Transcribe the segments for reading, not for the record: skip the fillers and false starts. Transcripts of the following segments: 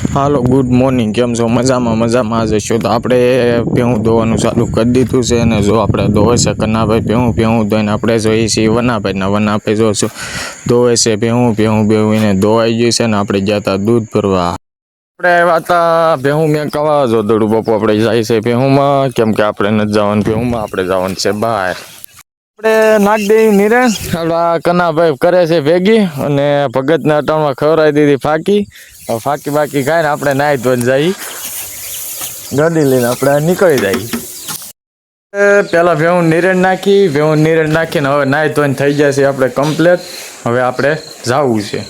હાલો good morning, કેમ છો? મજામાં જ છો. તો આપણે ભેહું ધોવાનું ચાલુ કરી દીધું છે અને જો આપણે ધોવે છે કન્નાભાઈ ભેહું ધોઈને આપણે જોઈએ છીએ વનાભાઈ જો શું ધોવે છે ભેહું એને ધોવાઈ ગયું છે ને આપણે ગયા હતા દૂધ ભરવા. આપણે આવ્યા હતા ભેહું મેં કવા જો દડું બાપુ આપણે જાય છે ભેહુંમાં, કેમ કે આપણે નથી જવાનું ભેહુંમાં, આપણે જવાનું છે બહાર. આપણે નાખ દેવી નીરે આપણા કન્નાભાઈ કરે છે ભેગી અને ભગતના અટાણમાં ખવડાવી દીધી ફાકી બાકી ખાઈને આપણે નાહી ધોઈને જઈ ગાડી લઈને આપણે નીકળી જઈએ. પેલા ભેહું નીરણ નાખીને હવે નાહી ધોઈને થઈ ગયા છે આપણે કમ્પ્લેટ. હવે આપણે જવું છે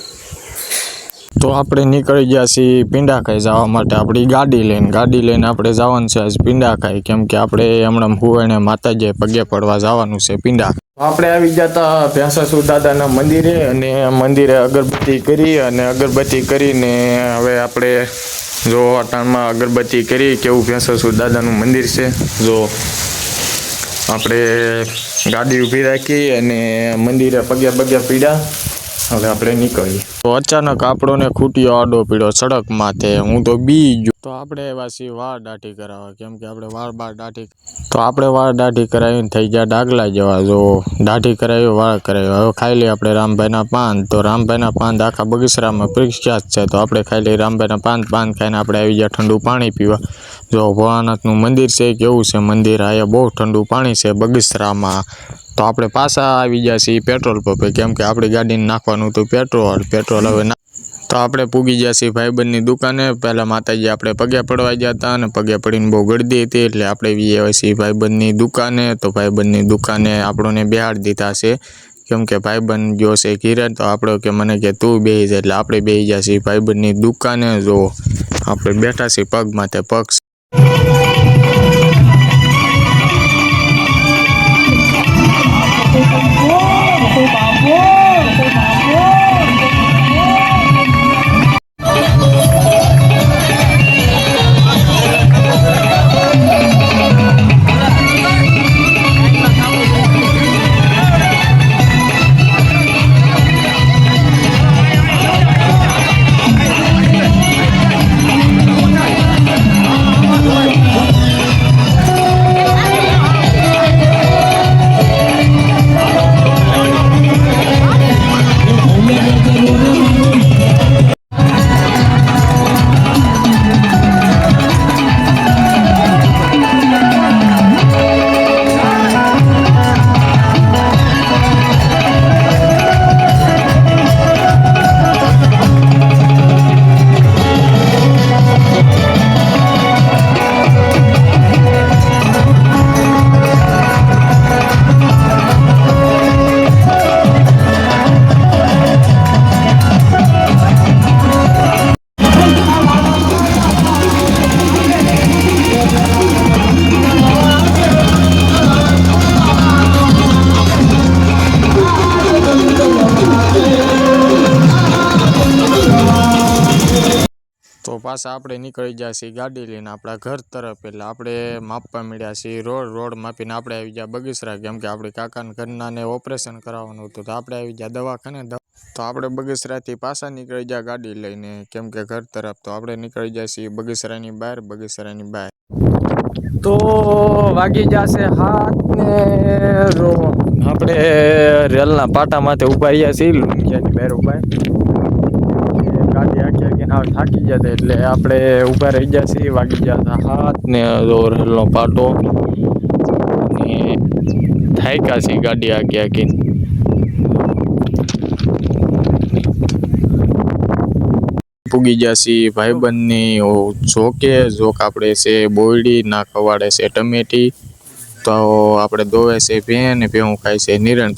તો આપણે નીકળી ગયા છીએ પીંડાખાઈ જવા માટે આપણી ગાડી લઈને આપણે જવાનું છે આજ પીંડાખાઈ, કેમ કે આપણે હમણાં હુવાઈને માતાજીએ પગે પડવા જવાનું છે પીંડા. આપણે આવી ગયા હતા ભેંસાસુર દાદાના મંદિરે અને મંદિરે અગરબત્તી કરીને હવે આપણે જો અટાણમાં અગરબત્તી કરી કેવું ભેંસાસુર દાદાનું મંદિર છે. જો આપણે ગાડી ઊભી રાખી અને મંદિરે પગે પીડ્યા. હવે આપણે નીકળીએ તો અચાનક આપણોને ખૂટ્યો આડો પીડ્યો સડક માથે, હું તો બી ગયો. તો આપણે એવા છીએ વાળ દાઢી કરાવવા, કેમ કે આપણે વાળ દાઢી કરાવીને થઈ ગયા ડાગલા જેવા. જો દાઢી કરાવી વાળ કરાવી, હવે ખાઈ લઈએ આપણે રામભાઈના પાન. તો રામભાઈના પાન આખા બગીચરામાં પ્રખ્યાત છે, તો આપણે ખાઈ લઈએ રામભાઈના પાન ખાઈને આપણે આવી ગયા ઠંડુ પાણી પીવા. જો ભોળાનાથનું મંદિર છે, કેવું છે મંદિર, અહીંયા બહુ ઠંડુ પાણી છે બગીચરામાં. તો આપણે પાછા આવી ગયા છીએ પેટ્રોલ પંપે, કેમ કે આપણી ગાડીને નાખવાનું હતું પેટ્રોલ હવે તો આપણે પૂગી ગયા છીએ ભાઈબંધની દુકાને. પહેલાં માતાજી આપણે પગે પડવા ગયા હતા અને પગે પડીને બહુ ગળદી હતી, એટલે આપણે બી આવ્યા છીએ ભાઈબંધની દુકાને. તો ભાઈબંધની દુકાને આપણને બેહાડી દીધા છે, કેમ કે ભાઈબંધ ગયો છે કિરણ, તો આપણે કે મને કે તું બેસી જાય, એટલે આપણે બેસી ગયા છીએ ભાઈબંધની દુકાને. જો આપણે બેઠા છીએ પગ માથે પગ. તો પાછા આપણે નીકળી ગયા છીએ ગાડી લઈને આપણા ઘર તરફ. એટલે આપણે માપવા મળ્યા છીએ રોડ માપીને આપણે આવી ગયા બગીચરા, કેમ કે આપણે કાકાના ઘરનાને ઓપરેશન કરાવવાનું હતું, તો આપણે આવી ગયા દવાખાને. તો આપણે બગીચરાથી પાછા નીકળી ગયા ગાડી લઈને, કેમ કે ઘર તરફ. તો આપણે નીકળી ગયા છીએ બગીચરાની બહાર. તો વાગી જશે હાથ ને આપણે રેલના પાટામાંથી ઉભા રહ્યા છીએ લુંગિયાની બહાર ગાડી આખી થાકી ગયા હતા, એટલે આપણે ઊભા રહી ગયા છીએ. વાગી ગયા હતા હાથ ને રેલનો પાટો ને થાક્યા છીએ ગાડી આખી. પૂગી ગયા છીએ ભાઈબંધની જોક આપણે છે બોયડી ના ખવાડે છે ટમેટી. તો આપણે દોવે છે ભેં ને ભેહું ખાય છે નિરણ.